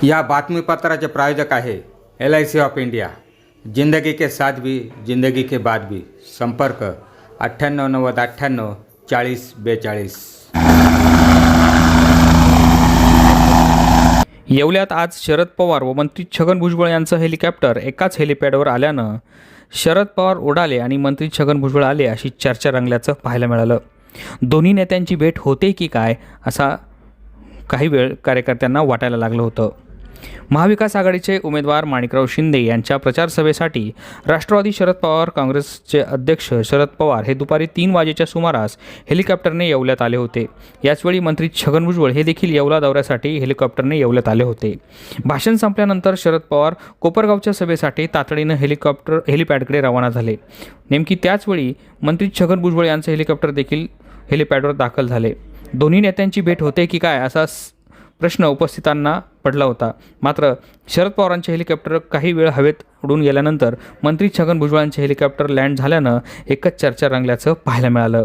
या बातमीपत्राचे प्रायोजक आहे LIC ऑफ इंडिया। जिंदगी के साथ भी जिंदगी के बाद भी। संपर्क 98 40 42। येवल्यात आज शरद पवार व मंत्री छगन भुजबळ यांचं हेलिकॉप्टर एकाच हेलिपॅडवर आल्यानं शरद पवार उडाले आणि मंत्री छगन भुजबळ आले अशी चर्चा रंगल्याचं पाहायला मिळालं। दोन्ही नेत्यांची भेट होते की काय असा काही वेळ कार्यकर्त्यांना वाटायला लागलं होतं। महाविकास आघाडीचे उमेदवार माणिकराव शिंदे यांच्या प्रचार सभेसाठी राष्ट्रवादी शरद पवार काँग्रेसचे अध्यक्ष शरद पवार हे दुपारी 3 वाजेच्या सुमारास हेलिकॉप्टरने येवल्यात आले होते। याचवेळी मंत्री छगन भुजबळ हे देखील येवला दौऱ्यासाठी हेलिकॉप्टरने येवल्यात आले होते। भाषण संपल्यानंतर शरद पवार कोपरगावच्या सभेसाठी तातडीनं हेलिपॅडकडे रवाना झाले। नेमकी त्याचवेळी मंत्री छगन भुजबळ यांचे हेलिकॉप्टर देखील हेलिपॅडवर दाखल झाले। दोन्ही नेत्यांची भेट होते की काय असा प्रश्न उपस्थितांना पडला होता। मात्र शरद पवारांचे हेलिकॉप्टर काही वेळ हवेत उडून गेल्यानंतर मंत्री छगन भुजबळांचे हेलिकॉप्टर लँड झाल्यानं एकच चर्चा रंगल्याचं पाहायला मिळालं।